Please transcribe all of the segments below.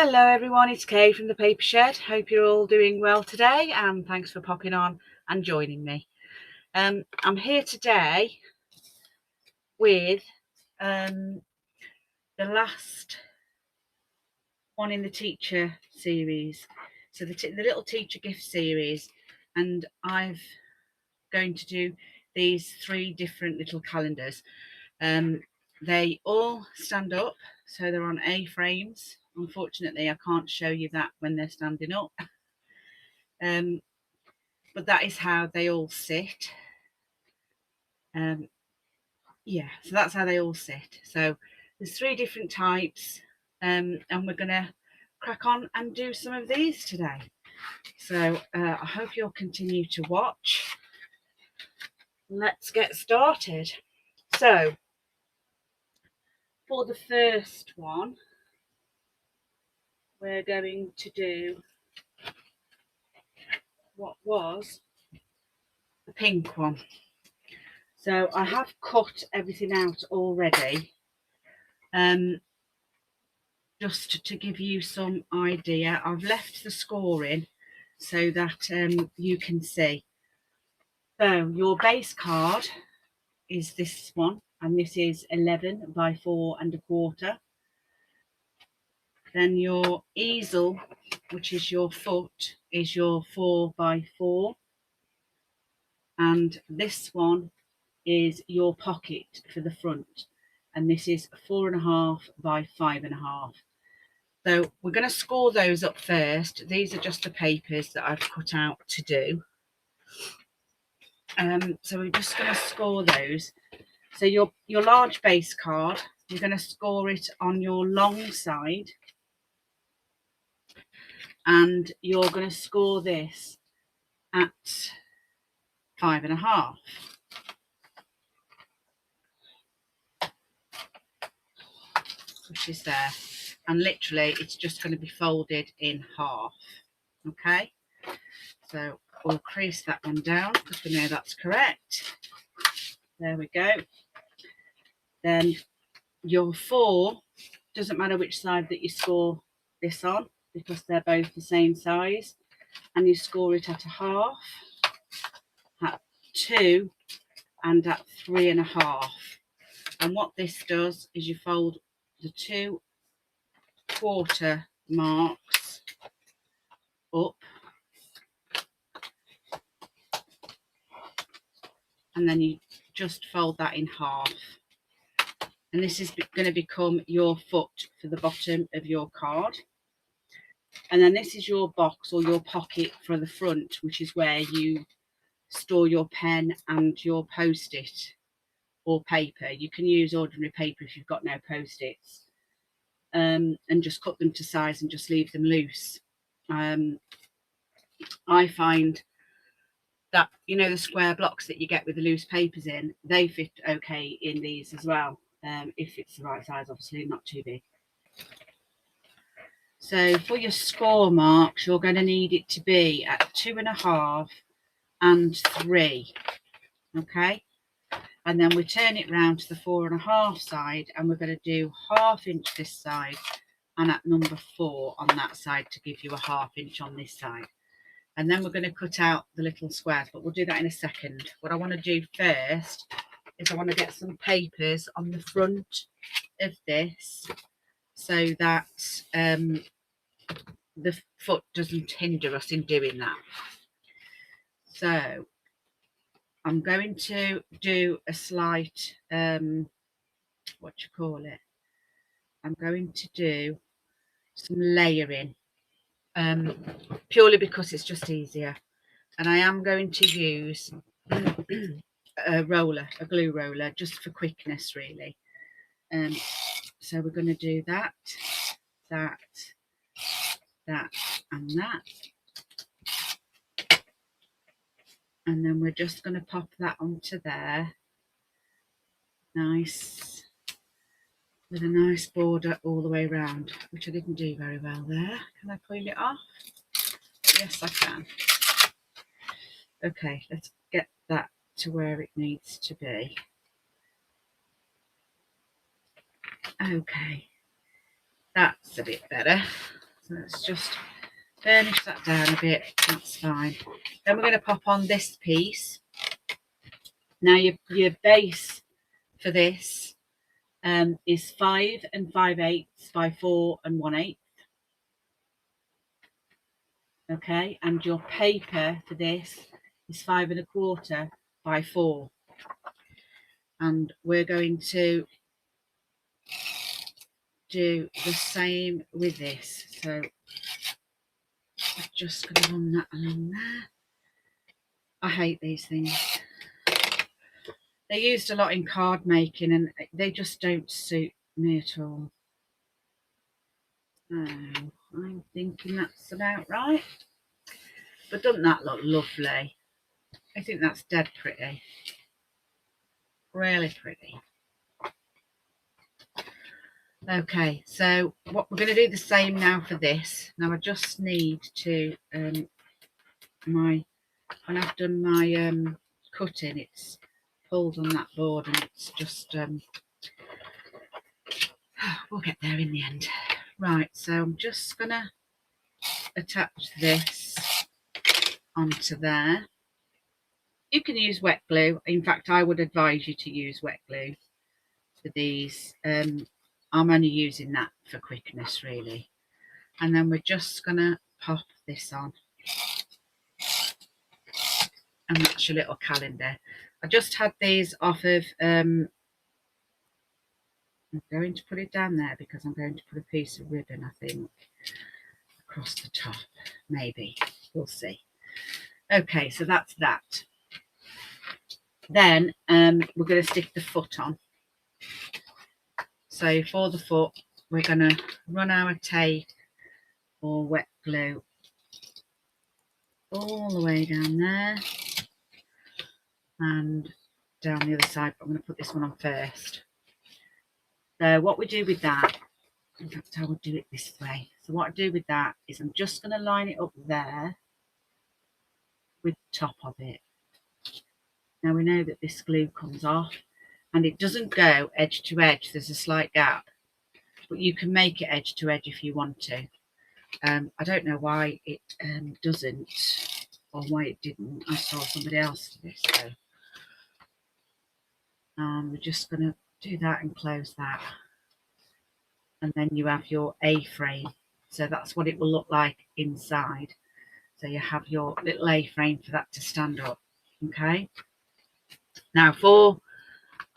Hello everyone, it's Kay from the Paper Shed. Hope you're all doing well today and thanks for popping on and joining me. I'm here today with the last one in the teacher series. So the little teacher gift series, and I'm going to do these 3 different little calendars. They all stand up, so they're on A-frames. Unfortunately, I can't show you that when they're standing up. But that is how they all sit. Yeah, so that's how they all sit. So there's 3 different types, and we're gonna crack on and do some of these today. So I hope you'll continue to watch. Let's get started. So for the first one, we're going to do what was the pink one. So I have cut everything out already, just to give you some idea. I've left the scoring so that you can see. So your base card is this one, and this is 11 by 4¼ Then your easel, which is your foot, is your 4 by 4 and this one is your pocket for the front, and this is 4½ by 5½. So we're going to score those up first. These are just the papers that I've cut out to do. So we're just going to score those. So your large base card, you're going to score it on your long side, and you're going to score this at 5½, which is there. And literally it's just going to be folded in half. Okay, so we'll crease that one down because we know that's correct. There we go. Then your 4, doesn't matter which side that you score this on because they're both the same size, and you score it at 1/2, at 2, and at 3½. And what this does is you fold the 2/4 marks up, and then you just fold that in half. And this is going to become your foot for the bottom of your card. And then this is your box or your pocket for the front, which is where you store your pen and your post-it or paper. You can use ordinary paper if you've got no post-its, and just cut them to size and just leave them loose. I find that, you know, the square blocks that you get with the loose papers in, they fit okay in these as well, if it's the right size, obviously, not too big. So for your score marks, you're going to need it to be at 2½ and 3. Okay, and then we turn it round to the 4½ side, and we're going to do 1/2 inch this side and at number 4 on that side to give you a 1/2 inch on this side. And then we're going to cut out the little squares, but we'll do that in a second. What I want to do first is I want to get some papers on the front of this so that the foot doesn't hinder us in doing that. So I'm going to do a slight, I'm going to do some layering, purely because it's just easier. And I am going to use a glue roller, just for quickness, really. So we're going to do that, and that. And then we're just going to pop that onto there. Nice. With a nice border all the way around, which I didn't do very well there. Can I peel it off? Yes, I can. Okay, let's get that to where it needs to be. Okay, that's a bit better. So let's just burnish that down a bit. That's fine. Then we're going to pop on this piece. Now your base for this is 5 5/8 by 4 1/8. Okay, and your paper for this is 5 1/4 by 4. And we're going to do the same with this. So I'm just going to run that along there. I hate these things. They're used a lot in card making and they just don't suit me at all. I'm thinking that's about right. But doesn't that look lovely? I think that's dead pretty. Really pretty. Okay, so what we're going to do the same now for this. Now I just need to when I've done my cutting, it's pulled on that board and it's just we'll get there in the end. Right, so I'm just gonna attach this onto there. You can use wet glue. In fact, I would advise you to use wet glue for these. I'm only using that for quickness really. And then we're just gonna pop this on. And that's your little calendar. I just had these off of I'm going to put it down there because I'm going to put a piece of ribbon, I think, across the top. Maybe. We'll see. Okay, so that's that. Then we're going to stick the foot on. So for the foot, we're going to run our tape or wet glue all the way down there and down the other side. But I'm going to put this one on first. So what we do with that, in fact I would do it this way. So what I do with that is I'm just going to line it up there with the top of it. Now we know that this glue comes off and it doesn't go edge to edge. There's a slight gap, but you can make it edge to edge if you want to. I don't know why it doesn't or why it didn't. I saw somebody else do this. So we're just going to do that and close that. And then you have your A-frame. So that's what it will look like inside. So you have your little A-frame for that to stand up. Okay. Now for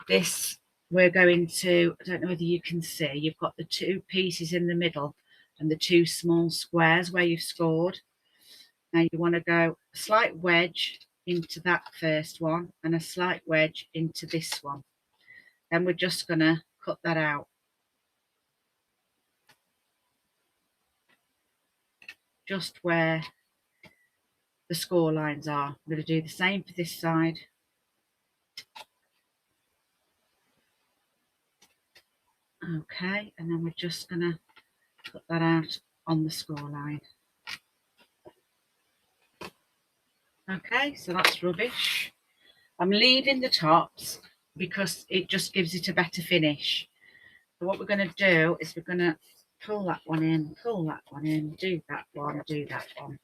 this, we're going to, I don't know whether you can see, you've got the two pieces in the middle and the two small squares where you've scored. Now you want to go a slight wedge into that first one and a slight wedge into this one. Then we're just going to cut that out. Just where the score lines are. I'm going to do the same for this side. Okay, and then we're just going to cut that out on the score line. Okay, so that's rubbish. I'm leaving the tops because it just gives it a better finish. So what we're going to do is we're going to pull that one in, pull that one in, do that one, do that one.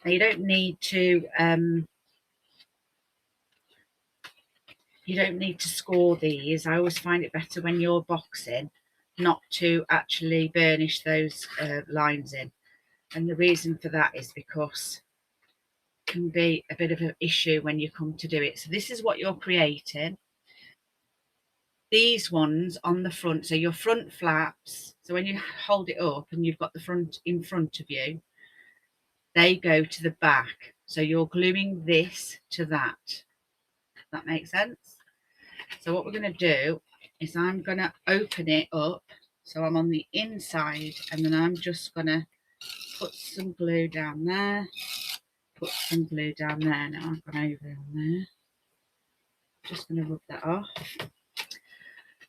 Now you don't need to score these. I always find it better when you're boxing not to actually burnish those lines in. And the reason for that is because it can be a bit of an issue when you come to do it. So this is what you're creating. These ones on the front, so your front flaps, so when you hold it up and you've got the front in front of you, they go to the back. So you're gluing this to that. That makes sense? So what we're going to do is I'm going to open it up. So I'm on the inside and then I'm just going to put some glue down there. Put some glue down there. Now I've gone over on there. Just going to rub that off.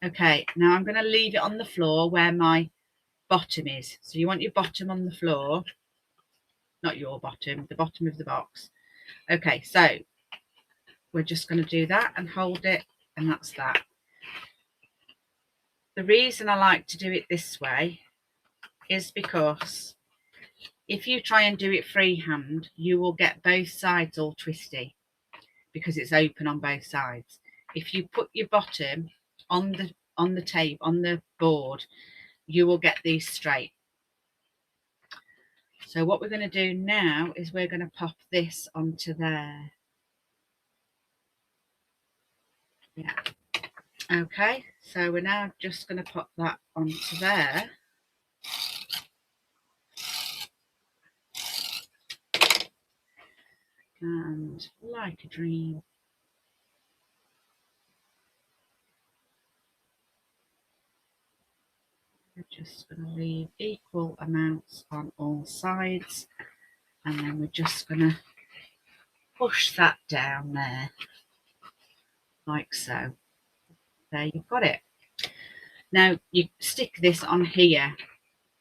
Okay, now I'm going to leave it on the floor where my bottom is. So you want your bottom on the floor, not your bottom, the bottom of the box. Okay, so we're just going to do that and hold it, and that's that. The reason I like to do it this way is because If you try and do it freehand, you will get both sides all twisty because it's open on both sides. If you put your bottom on the tape, on the board, you will get these straight. So what we're going to do now is we're going to pop this onto there. Yeah. Okay, so we're now just going to pop that onto there. And like a dream. We're just going to leave equal amounts on all sides. And then we're just going to push that down there. Like so. There, you've got it. Now you stick this on here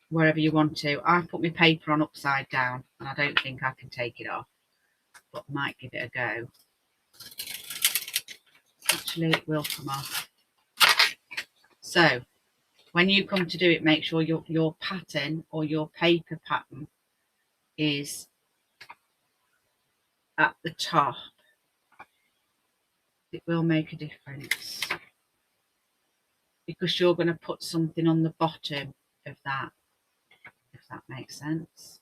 wherever you want to. I've put my paper on upside down and I don't think I can take it off, but might give it a go. Actually, it will come off. So when you come to do it, make sure your pattern or your paper pattern is at the top. It will make a difference because you're going to put something on the bottom of that, if that makes sense.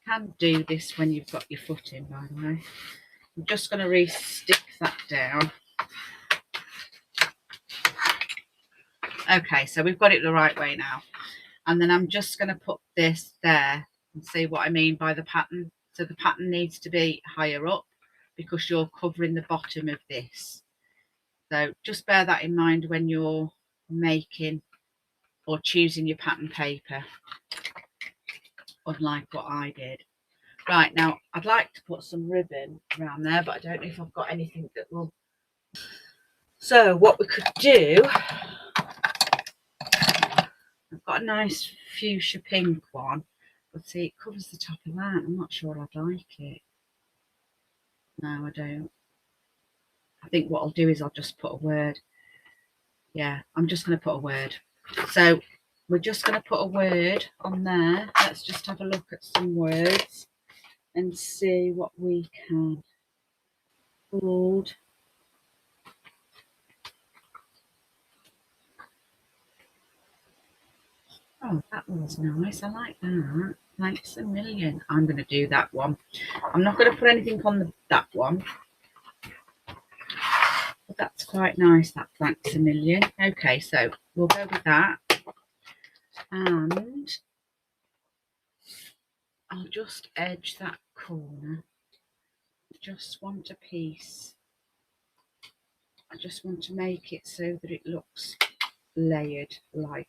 You can do this when you've got your foot in, by the way. I'm just going to re-stick that down. Okay, so we've got it the right way now. And then I'm just going to put this there and see what I mean by the pattern. So the pattern needs to be higher up because you're covering the bottom of this. So just bear that in mind when you're making or choosing your pattern paper, unlike what I did. Right, now I'd like to put some ribbon around there, but I don't know if I've got anything that will. So what we could do, I've got a nice fuchsia pink one, but see, it covers the top of that. I'm not sure I'd like it. No, I don't. I think what I'll do is I'll just put a word. Yeah, I'm just going to put a word. So we're just going to put a word on there. Let's just have a look at some words and see what we can. Gold. Oh, that was nice. I like that. Thanks a million. I'm going to do that one. I'm not going to put anything on that one. But that's quite nice, that thanks a million. Okay, so we'll go with that. And I'll just edge that corner. Just want a piece. I just want to make it so that it looks layered like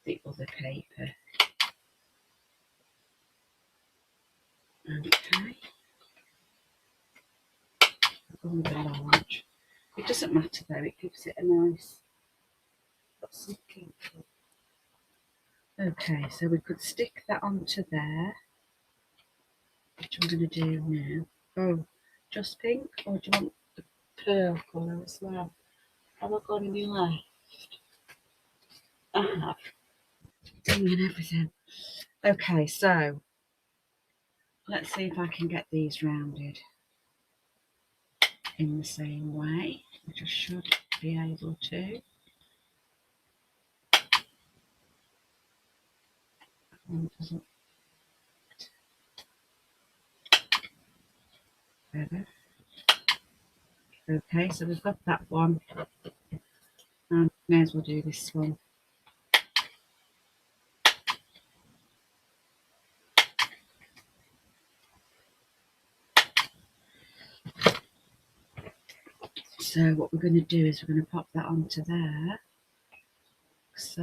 the other paper. Okay. I'll go with the large. It doesn't matter though, it gives it a nice. Okay, so we could stick that onto there, which I'm going to do now. Oh, just pink, or do you want the pearl colour as well? Have I got any left? I have. And everything. Okay, so let's see if I can get these rounded in the same way, which I should be able to. One doesn't better. Okay, so we've got that one, and may as well do this one. So what we're going to do is we're going to pop that onto there. So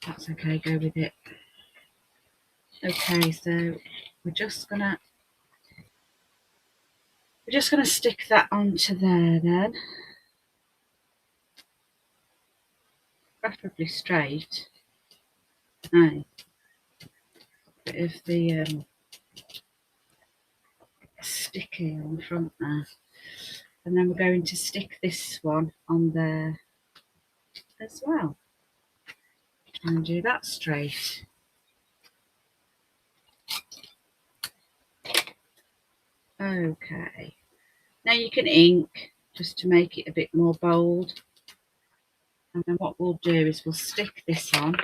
that's okay, go with it. Okay, so we're just gonna stick that onto there then. Preferably straight. Aye. Bit of the sticky on the front there. And then we're going to stick this one on there. as well. And do that straight. Okay. Now you can ink just to make it a bit more bold. And then what we'll do is we'll stick this on.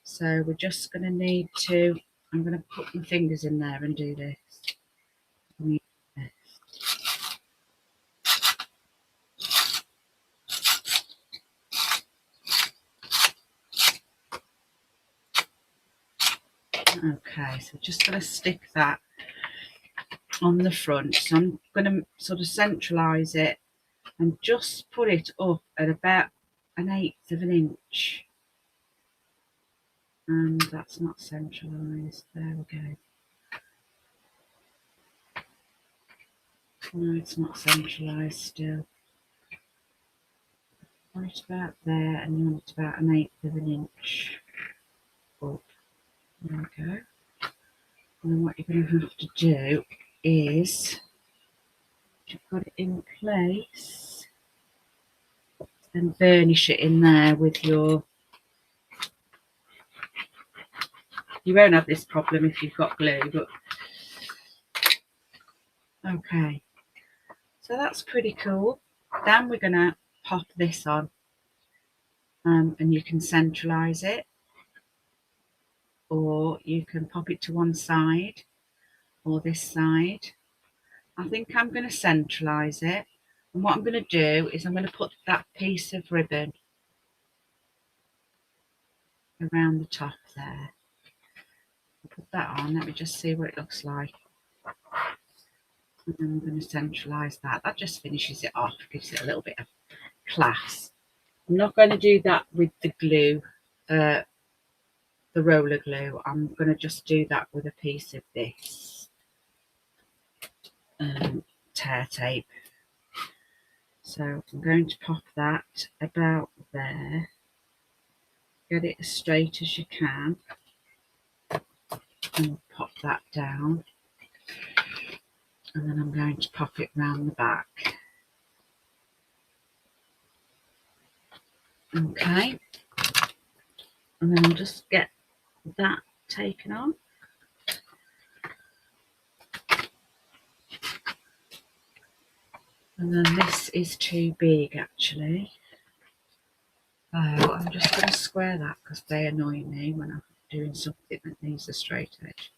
So we're just going to need to, I'm going to put my fingers in there and do this. Okay, so just going to stick that on the front. So I'm going to sort of centralise it and just put it up at about 1/8 of an inch. And that's not centralised. There we go. No, it's not centralised still. Right about there, and you want it about 1/8 of an inch up. There we go. And then what you're going to have to do is, you've got it in place, and burnish it in there with your, you won't have this problem if you've got glue, but okay. So that's pretty cool. Then we're going to pop this on, and you can centralise it, or you can pop it to one side or this side. I think I'm going to centralise it, and what I'm going to do is I'm going to put that piece of ribbon around the top there. I'll put that on, let me just see what it looks like. And then I'm going to centralise that. That just finishes it off, gives it a little bit of class. I'm not going to do that with the glue, the roller glue. I'm going to just do that with a piece of this tear tape. So I'm going to pop that about there. Get it as straight as you can. And pop that down. And then I'm going to pop it round the back. Okay. And then I'll just get that taken on. And then this is too big actually. So I'm just going to square that because they annoy me when I'm doing something that needs a straight edge.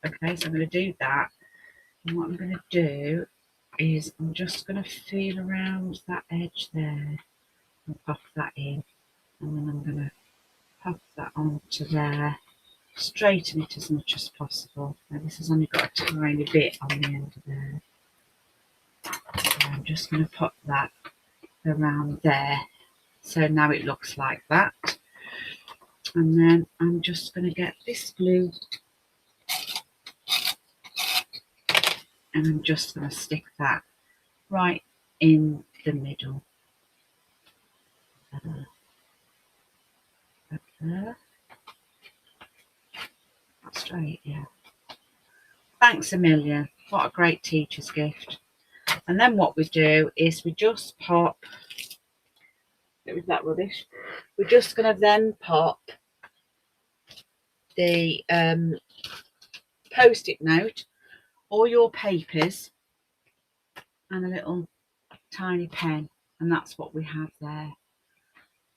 Okay, so I'm going to do that. And what I'm going to do is I'm just going to feel around that edge there and pop that in. And then I'm going to pop that onto there. Straighten it as much as possible. Now this has only got a tiny bit on the end of there. So I'm just going to pop that around there. So now it looks like that. And then I'm just going to get this glue and I'm just going to stick that right in the middle. There. That's straight, yeah. Thanks a million. What a great teacher's gift. And then what we do is we just pop, it was that rubbish. We're just going to then pop the post-it note or your papers and a little tiny pen, and that's what we have there.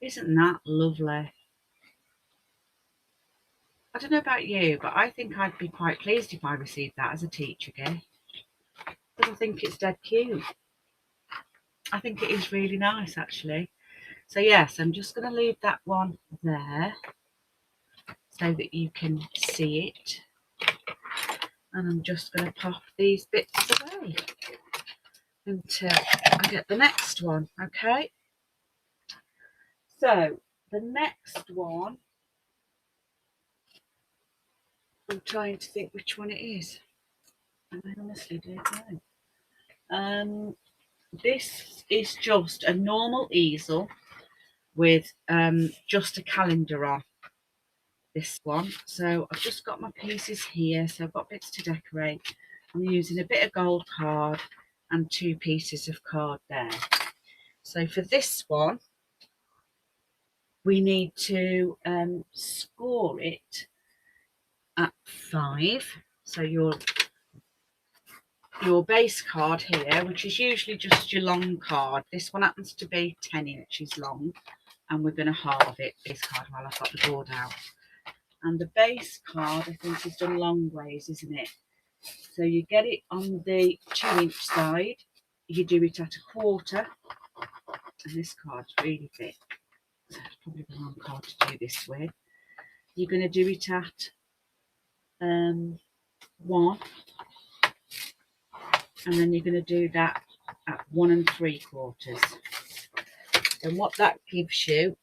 Isn't that lovely? I don't know about you, but I think I'd be quite pleased if I received that as a teacher gift, because I think it's dead cute. I think it is really nice actually. So yes, I'm just going to leave that one there so that you can see it, and I'm just going to pop these bits away until I get the next one. Okay, so the next one, I'm trying to think which one it is, and I honestly don't know. This is just a normal easel with just a calendar on, this one. So I've just got my pieces here, so I've got bits to decorate. I'm using a bit of gold card and 2 pieces of card there. So for this one, we need to score it at 5. So your base card here, which is usually just your long card, this one happens to be 10 inches long, and we're going to halve it, this card, while I've got the board out. And the base card, I think, is done long ways, isn't it? So you get it on the 2-inch side, you do it at 1/4, and this card's really thick, so it's probably the wrong card to do this with. You're going to do it at 1, and then you're going to do that at 1 3/4. And what that gives you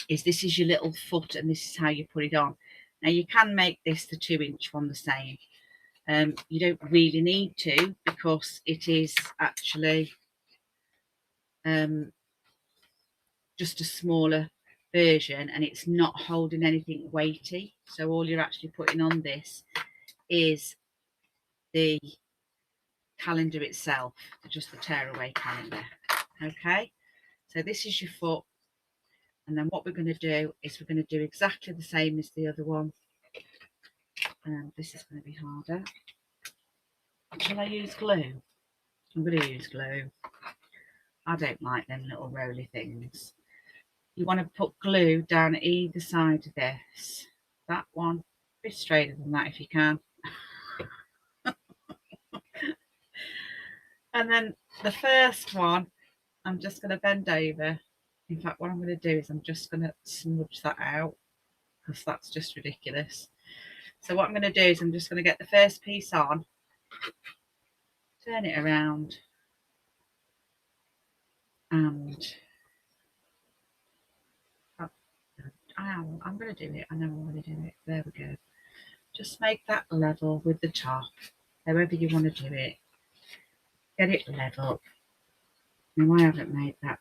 is, this is your little foot, and this is how you put it on. Now you can make this the 2-inch one the same. You don't really need to, because it is actually just a smaller version, and it's not holding anything weighty. So all you're actually putting on this is the calendar itself, just the tearaway calendar. Okay, so this is your foot, and then what we're going to do is we're going to do exactly the same as the other one. This is going to be harder. Shall I use glue? I'm going to use glue. I don't like them little roly things. You want to put glue down either side of this. That one, a bit straighter than that if you can. And then the first one, I'm just going to bend over. In fact, what I'm going to do is I'm just going to smudge that out, because that's just ridiculous. So what I'm going to do is I'm just going to get the first piece on, turn it around, and I'm going to do it. I know I'm going to do it. There we go. Just make that level with the top, however you want to do it. Get it level. Now I haven't made that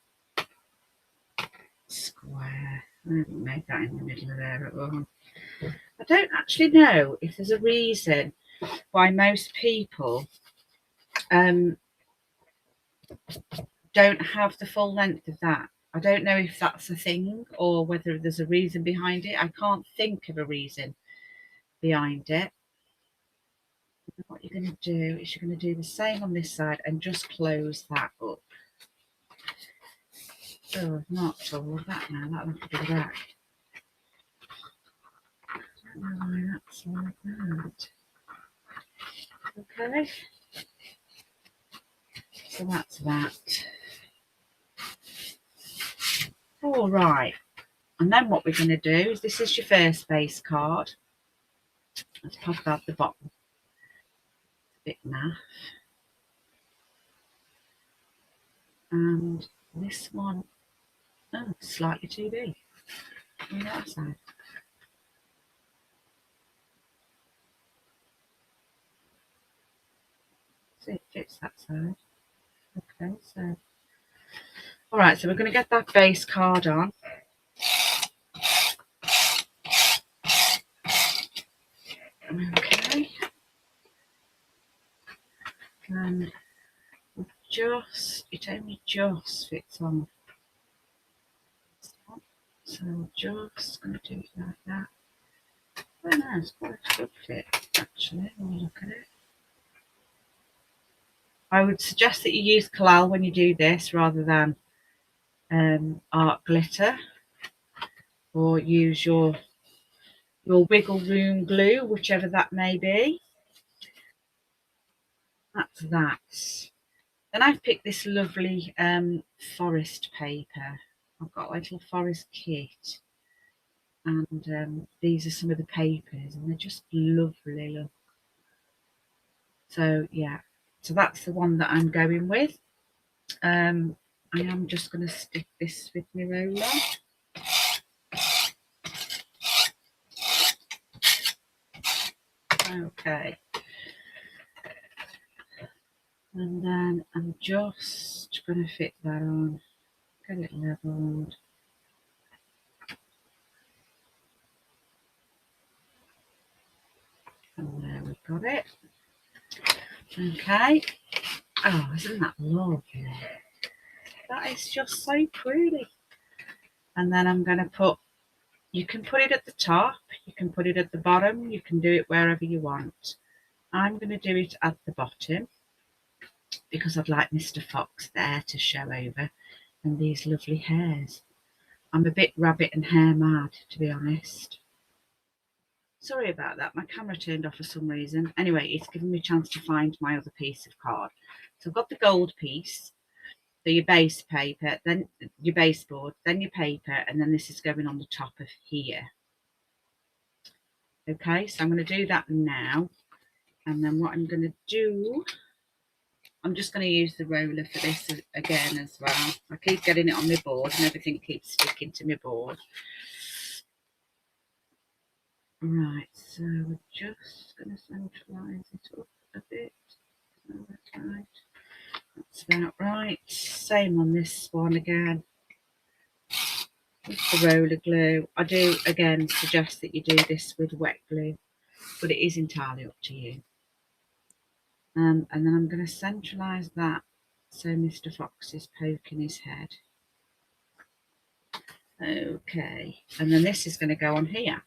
square. I haven't made that in the middle of there at all. I don't actually know if there's a reason why most people don't have the full length of that. I don't know if that's a thing or whether there's a reason behind it. I can't think of a reason behind it. What you're going to do is you're going to do the same on this side and just close that up. Oh, I've marked all of that now. That'll have to be that. I don't know why that's like that. Okay. So that's that. All right. And then what we're going to do is, this is your first base card. Let's pop out the bottom. A bit naff. And this one, oh, slightly too big on the other side. So it fits that side. Okay, so all right, so we're going to get that base card on. Okay, and it only just fits on. So just going to do it like that. Oh no, it's quite a good fit actually when you look at it. I would suggest that you use collal when you do this rather than art glitter, or use your wiggle room glue, whichever that may be. That's that. Then I've picked this lovely forest paper. I've got a little forest kit, and these are some of the papers, and they're just lovely. Look. So yeah, so that's the one that I'm going with. I am just going to stick this with my roller. Okay. And then I'm just going to fit that on, get it leveled. And there we've got it. Okay. Oh, isn't that lovely? That is just so pretty. And then I'm going to put, you can put it at the top, you can put it at the bottom, you can do it wherever you want. I'm going to do it at the bottom because I'd like Mr. Fox there to show over, and these lovely hairs. I'm a bit rabbit and hare mad, to be honest. Sorry about that, my camera turned off for some reason. Anyway, it's given me a chance to find my other piece of card. So I've got the gold piece, so your base paper, then your baseboard, then your paper, and then this is going on the top of here. Okay, so I'm going to do that now. And then what I'm going to do, I'm just going to use the roller for this again as well. I keep getting it on my board and everything keeps sticking to my board. Right, so we're just going to centralise it up a bit. That's right. That's about right. Same on this one again. With the roller glue. I do again suggest that you do this with wet glue, but it is entirely up to you. And then I'm going to centralise that so Mr. Fox is poking his head. Okay, and then this is going to go on here.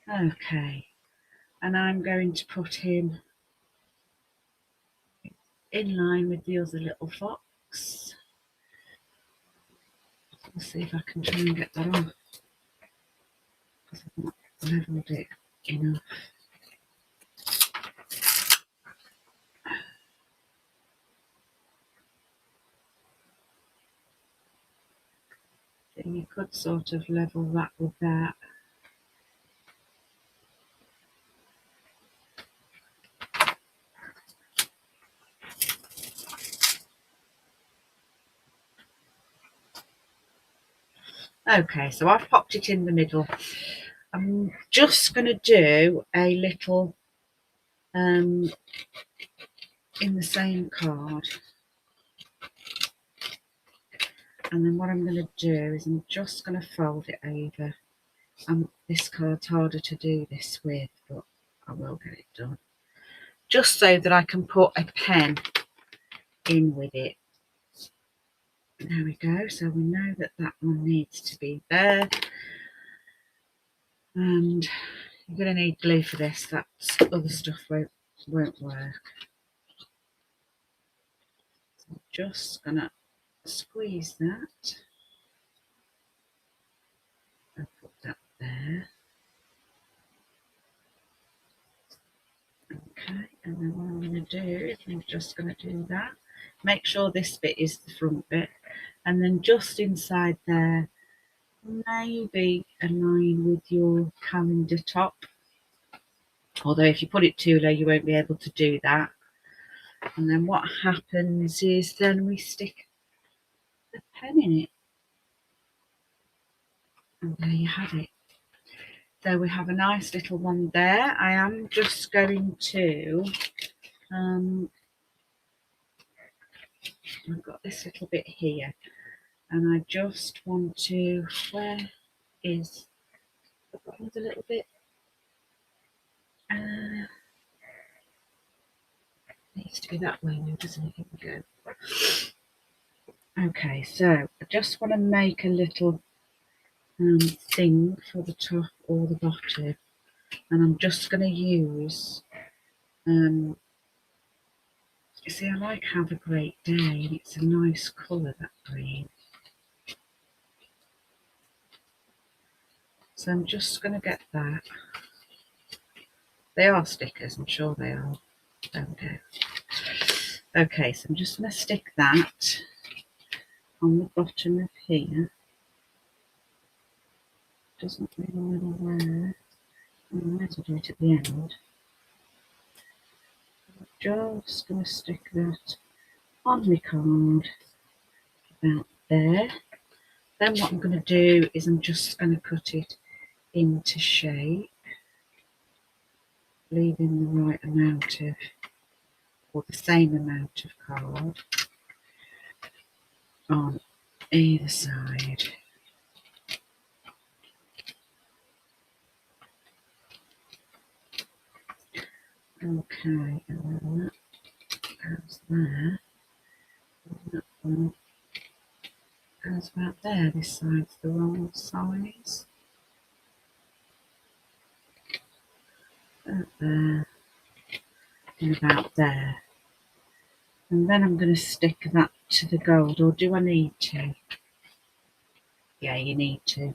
Okay, and I'm going to put him in line with the other little fox. Let's see if I can try and get that on, because I've not levelled it enough. And you could sort of level that with that. Okay, so I've popped it in the middle. I'm just going to do a little in the same card. And then what I'm going to do is I'm just going to fold it over. This card's harder to do this with, but I will get it done. Just so that I can put a pen in with it. There we go. So we know that that one needs to be there. And you're going to need glue for this. That other stuff won't work. So I'm just going to squeeze that. And put that there. Okay, and then what I'm going to do is I'm just going to do that. Make sure this bit is the front bit, and then just inside there, maybe align with your calendar top. Although if you put it too low, you won't be able to do that. And then what happens is then we stick the pen in it. And there you have it. So we have a nice little one there. I am just going to, I've got this little bit here, and I just want to, where is, I've got another little bit, needs to be that way now, doesn't it? Here we go. Okay, so I just want to make a little thing for the top or the bottom, and I'm just going to use, you see, I like Have a Great Day, and it's a nice colour, that green. So I'm just going to get that. They are stickers, I'm sure they are. There we go. Okay, so I'm just going to stick that on the bottom of here. Doesn't really where. I might as well do it at the end. I'm just going to stick that on my card about there. Then what I'm going to do is I'm just going to cut it into shape, leaving the right amount of, or the same amount of card on either side. Okay, and then that goes there. That one goes about there. This side's the wrong size. About there and about there. And then I'm going to stick that to the gold, or do I need to? Yeah, you need to.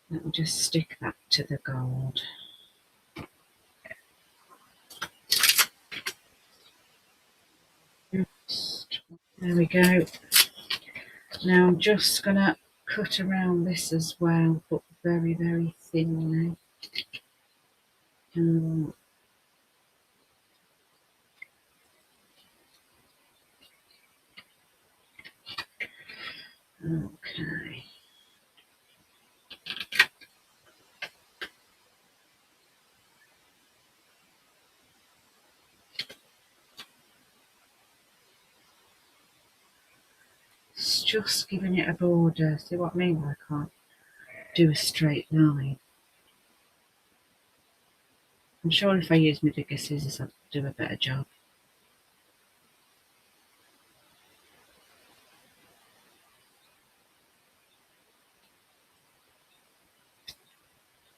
Let me just stick that to the gold. There we go. Now I'm just going to cut around this as well, but very, very thinly. Okay. It's just giving it a border. See what I mean? I can't do a straight line. I'm sure if I use my bigger scissors, I'll do a better job.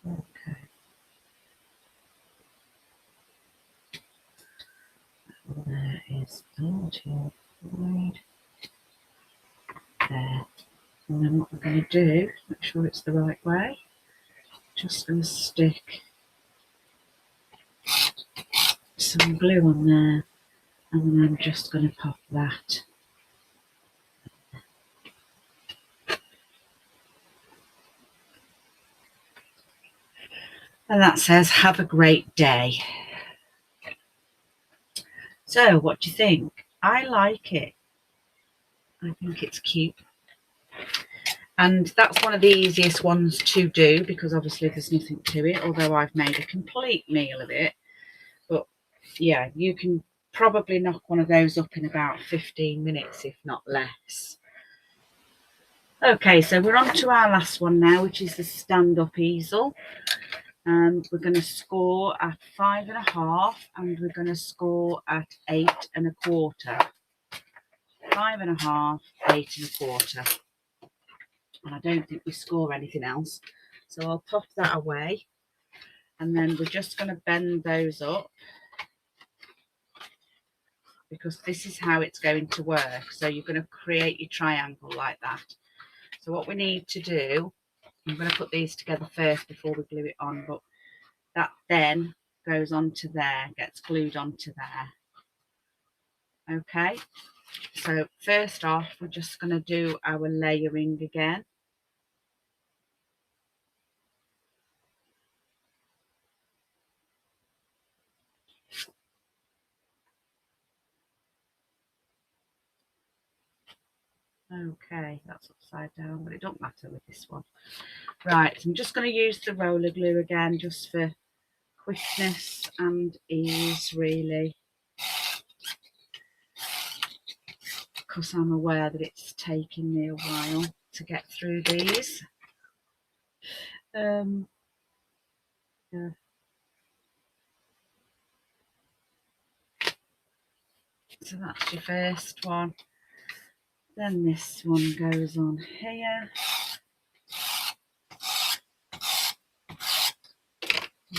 Okay. There is too wide. There. And then what we're going to do, make sure it's the right way, just going to stick some glue on there, and then I'm just going to pop that. And that says, have a great day. So, what do you think? I like it. I think it's cute. And that's one of the easiest ones to do, because obviously there's nothing to it, although I've made a complete meal of it. But yeah, you can probably knock one of those up in about 15 minutes, if not less. Okay, so we're on to our last one now, which is the stand-up easel. And we're going to score at 5.5, and we're going to score at 8.25. 5.5, 8.25. And I don't think we score anything else. So I'll pop that away. And then we're just going to bend those up, because this is how it's going to work. So you're going to create your triangle like that. So what we need to do, I'm going to put these together first before we glue it on, but that then goes onto there, gets glued onto there. Okay, so first off, we're just going to do our layering again. Okay, that's upside down, but it don't matter with this one. Right, so I'm just going to use the roller glue again, just for quickness and ease, really, because I'm aware that it's taking me a while to get through these. Yeah. So that's your first one. Then this one goes on here.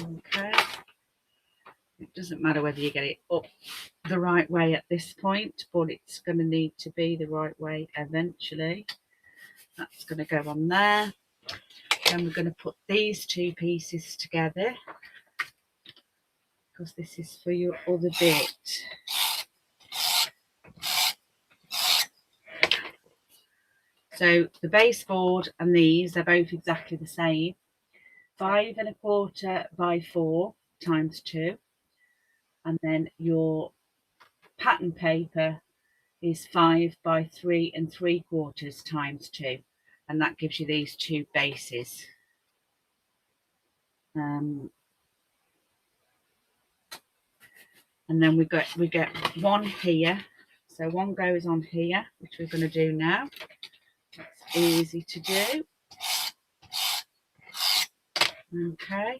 Okay. It doesn't matter whether you get it up the right way at this point, but it's going to need to be the right way eventually. That's going to go on there. Then we're going to put these two pieces together, because this is for your other bit. So the baseboard and these are both exactly the same. 5.25 by 4 times 2, and then your pattern paper is 5 by 3.75 times 2, and that gives you these two bases. And then we get one here, so one goes on here, which we're going to do now. It's easy to do. Okay,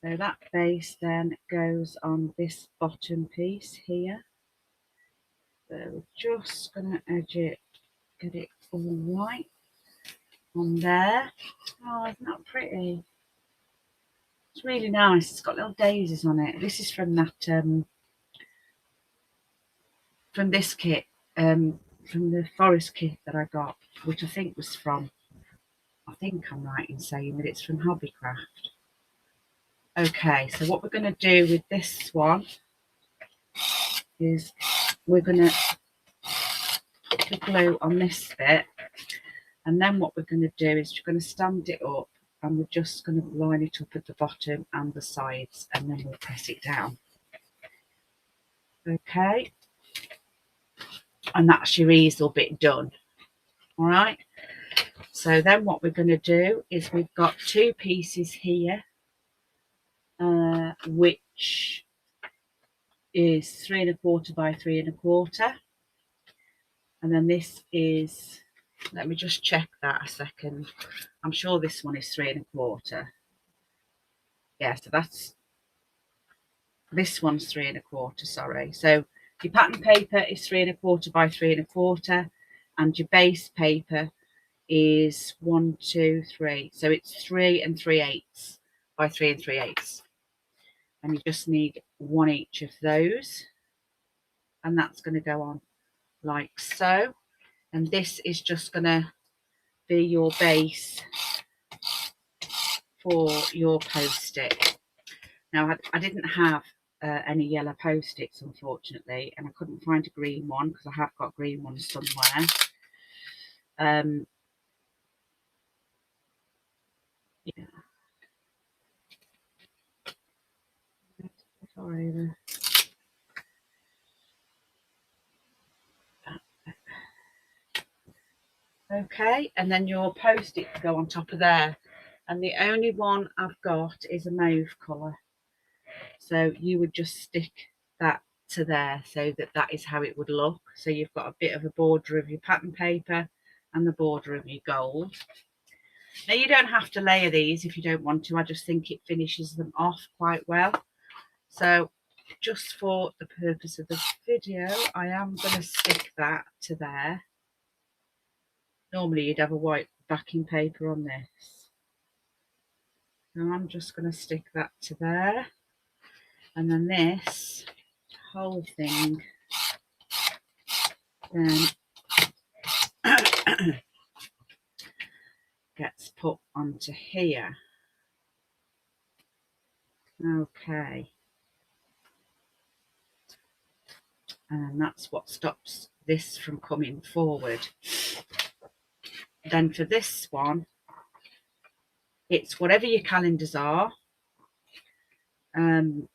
So that base then goes on this bottom piece here. So we're just going to edge it, get it all white on there. Oh, isn't that pretty? It's really nice. It's got little daisies on it. This is from that from this kit, from the forest kit that I got, which I think was from, I think I'm right in saying that it's from Hobbycraft. Okay, so what we're going to do with this one is we're going to put the glue on this bit, and then what we're going to do is we're going to stand it up, and we're just going to line it up at the bottom and the sides, and then we'll press it down. Okay, and that's your easel bit done. All right, so then what we're going to do is we've got two pieces here, which is 3 1/4 by 3 1/4, and then this is, let me just check that a second. I'm sure this one is 3 1/4. Yeah, so that's, this one's 3 1/4, sorry. So your pattern paper is 3 1/4 by 3 1/4, and your base paper is 1, 2, 3. So it's 3 3/8 by 3 3/8. And you just need one each of those. And that's going to go on like so. And this is just going to be your base for your post-it. Now, I didn't have any yellow post-its, unfortunately, and I couldn't find a green one because I have got green ones somewhere. Yeah. Sorry. Okay, and then your post-it go on top of there. And the only one I've got is a mauve colour. So you would just stick that to there so that that is how it would look. So you've got a bit of a border of your pattern paper and the border of your gold. Now you don't have to layer these if you don't want to. I just think it finishes them off quite well. So just for the purpose of the video, I am going to stick that to there. Normally you'd have a white backing paper on this. Now I'm just going to stick that to there. And then this whole thing then gets put onto here. Okay. And that's what stops this from coming forward. Then for this one, it's whatever your calendars are. A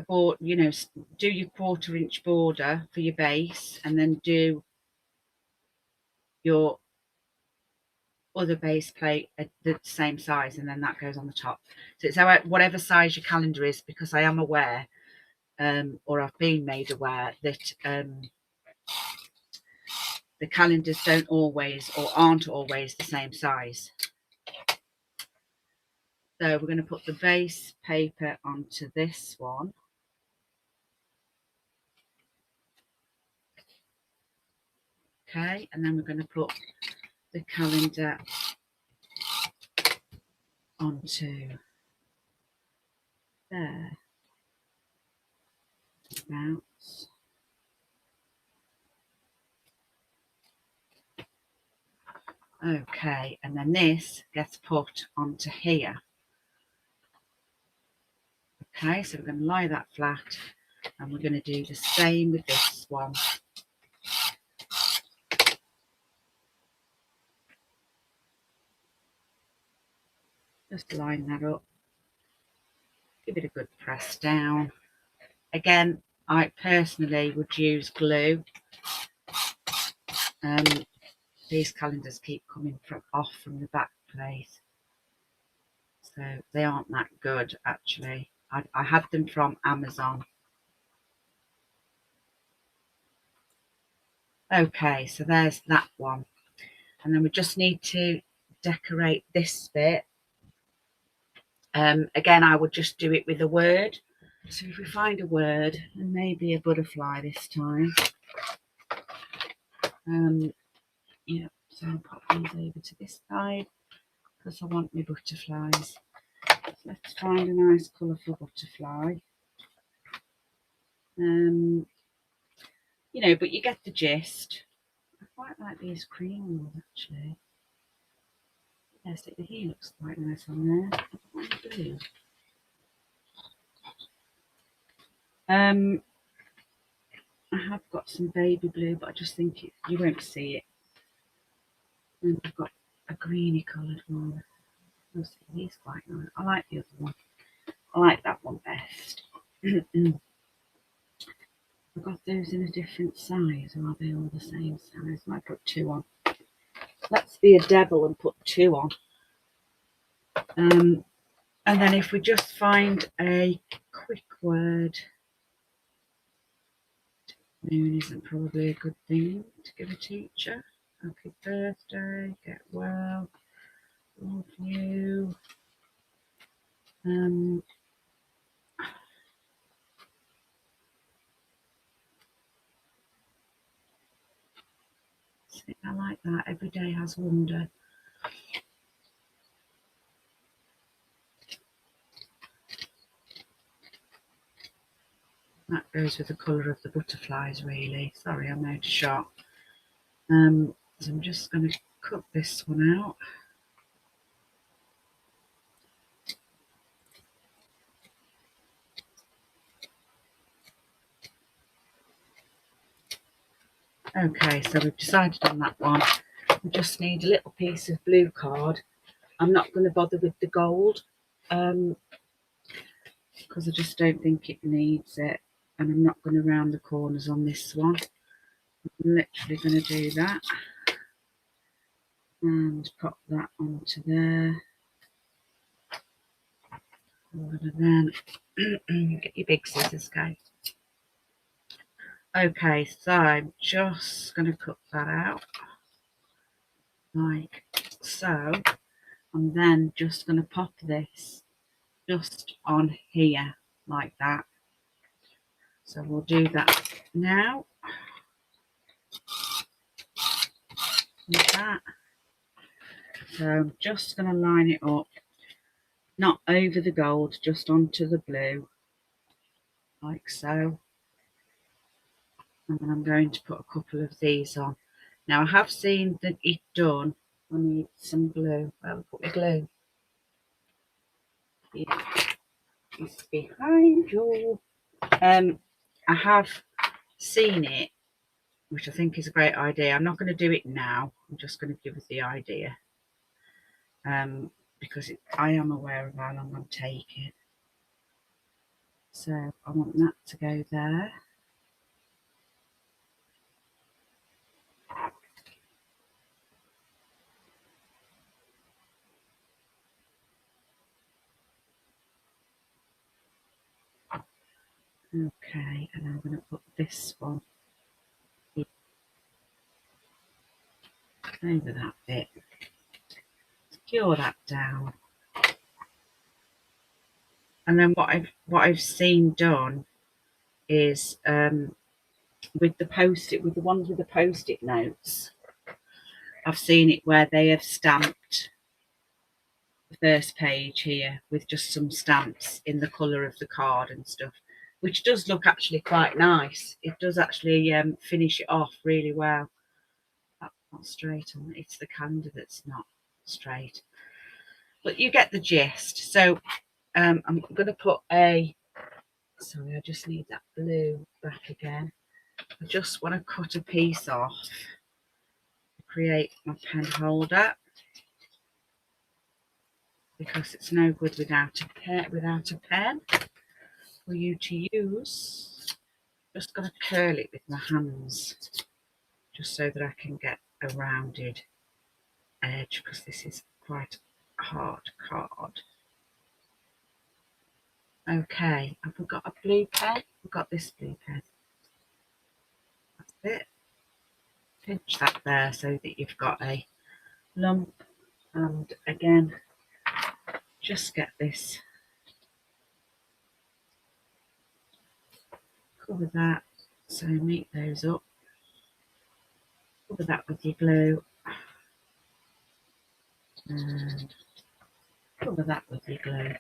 board, you know, do your 1/4 inch border for your base, and then do your other base plate at the same size, and then that goes on the top. So it's whatever size your calendar is, because I am aware, or I've been made aware that the calendars don't always, or aren't always, the same size. So we're going to put the base paper onto this one. Okay, and then we're going to put the calendar onto there. Bounce. Okay, and then this gets put onto here. Okay, so we're going to lie that flat, and we're going to do the same with this one. Just line that up, give it a good press down. Again, I personally would use glue. These calendars keep coming off from the back plate, so they aren't that good actually. I had them from Amazon. Okay, so there's that one, and then we just need to decorate this bit Again, I would just do it with a word. So if we find a word, and maybe a butterfly this time. Yeah, so I'll pop these over to this side because I want my butterflies. So let's find a nice colourful butterfly. You know, but you get the gist. I quite like these cream ones actually. Yes, he looks quite nice on there. Blue. I have got some baby blue, but I just think you won't see it. And I've got a greeny coloured one. Oh, see, he's quite nice. I like the other one. I like that one best. I've got those in a different size, or are they all the same size? I might put 2 on. Let's be a devil and put 2 on. And then if we just find a quick word, moon isn't probably a good thing to give a teacher. Happy birthday, get well, love you. I like that. Every day has wonder. That goes with the colour of the butterflies, really. Sorry, I'm out of shot. So I'm just going to cut this one out. Okay, so we've decided on that one. We just need a little piece of blue card. I'm not going to bother with the gold because I just don't think it needs it. And I'm not going to round the corners on this one. I'm literally going to do that and pop that onto there. And then get your big scissors, guys. Okay, so I'm just going to cut that out like so. I'm then just going to pop this just on here like that. So we'll do that now. Like that. So I'm just going to line it up, not over the gold, just onto the blue, like so. And then I'm going to put a couple of these on. Now I have seen that it done. I need some glue. Well, put my glue. Yeah. It's behind you. I have seen it, which I think is a great idea. I'm not going to do it now. I'm just going to give us the idea. Because I am aware of how long I'm taking. So I want that to go there. Okay, and I'm going to put this one over that bit. Secure that down. And then what I've seen done is with the post-it, with the ones with the post-it notes, I've seen it where they have stamped the first page here with just some stamps in the colour of the card and stuff, which does look actually quite nice. It does actually finish it off really well. That's not straight on, it's the candle that's not straight. But you get the gist. So I'm going to put a, sorry, I just need that blue back again. I just want to cut a piece off to create my pen holder, because it's no good without a pen for you to use. Just going to curl it with my hands just so that I can get a rounded edge, because this is quite a hard card. Okay, have we got a blue pen? We've got this blue pen. That's it. Pinch that there so that you've got a lump, and again just get this cover that. So meet those up. Cover that with your glue. And cover that with your glue.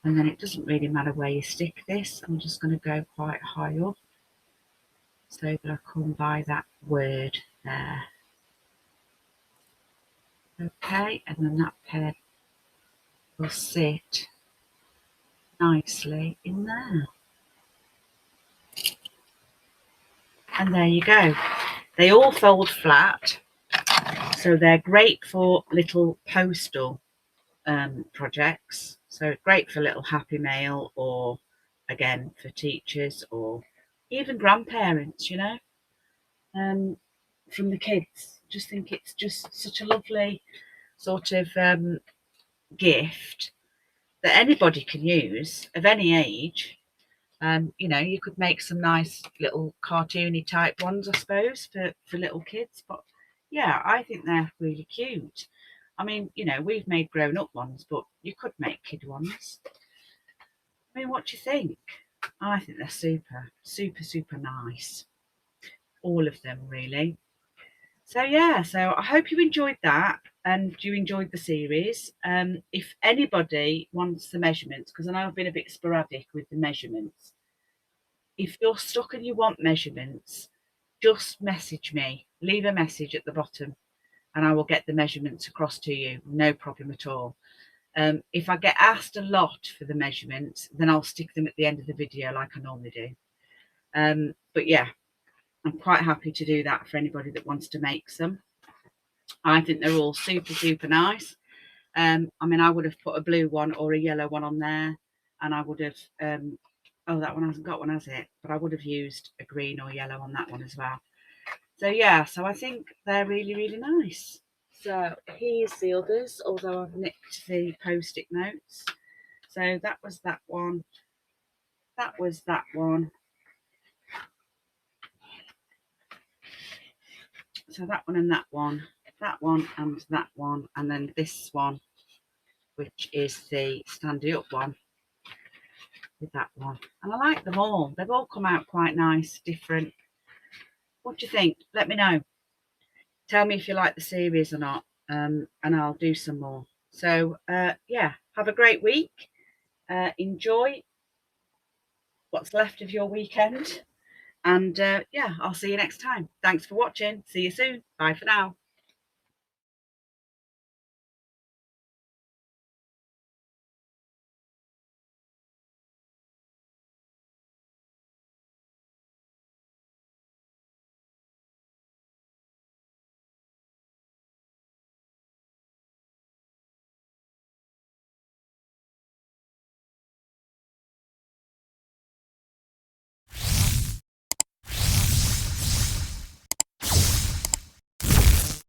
And then it doesn't really matter where you stick this. I'm just going to go quite high up so that I come by that word there. Okay, and then that pen will sit nicely in there. And there you go. They all fold flat, so they're great for little postal projects. So great for little happy mail, or again for teachers or even grandparents, you know, from the kids. Just think it's just such a lovely sort of gift that anybody can use of any age. You know, you could make some nice little cartoony type ones, I suppose, for little kids. But yeah, I think they're really cute. I mean, you know, we've made grown-up ones, but you could make kid ones. I mean, what do you think? I think they're super, super, super nice. All of them, really. So yeah, so I hope you enjoyed that and you enjoyed the series. If anybody wants the measurements, because I know I've been a bit sporadic with the measurements, if you're stuck and you want measurements, just message me. Leave a message at the bottom and I will get the measurements across to you. No problem at all. If I get asked a lot for the measurements, then I'll stick them at the end of the video like I normally do. But yeah, I'm quite happy to do that for anybody that wants to make some. I think they're all super, super nice. I mean, I would have put a blue one or a yellow one on there, and I would have, oh, that one hasn't got one, has it? But I would have used a green or yellow on that one as well. So yeah, so I think they're really, really nice. So here's the others, although I've nicked the post-it notes. So that was that one. That was that one. So that one and that one. That one and that one. And then this one, which is the standy up one with that one. And I like them all. They've all come out quite nice, different. What do you think? Let me know. Tell me if you like the series or not, and I'll do some more. So yeah, have a great week. Enjoy what's left of your weekend. And yeah, I'll see you next time. Thanks for watching. See you soon. Bye for now.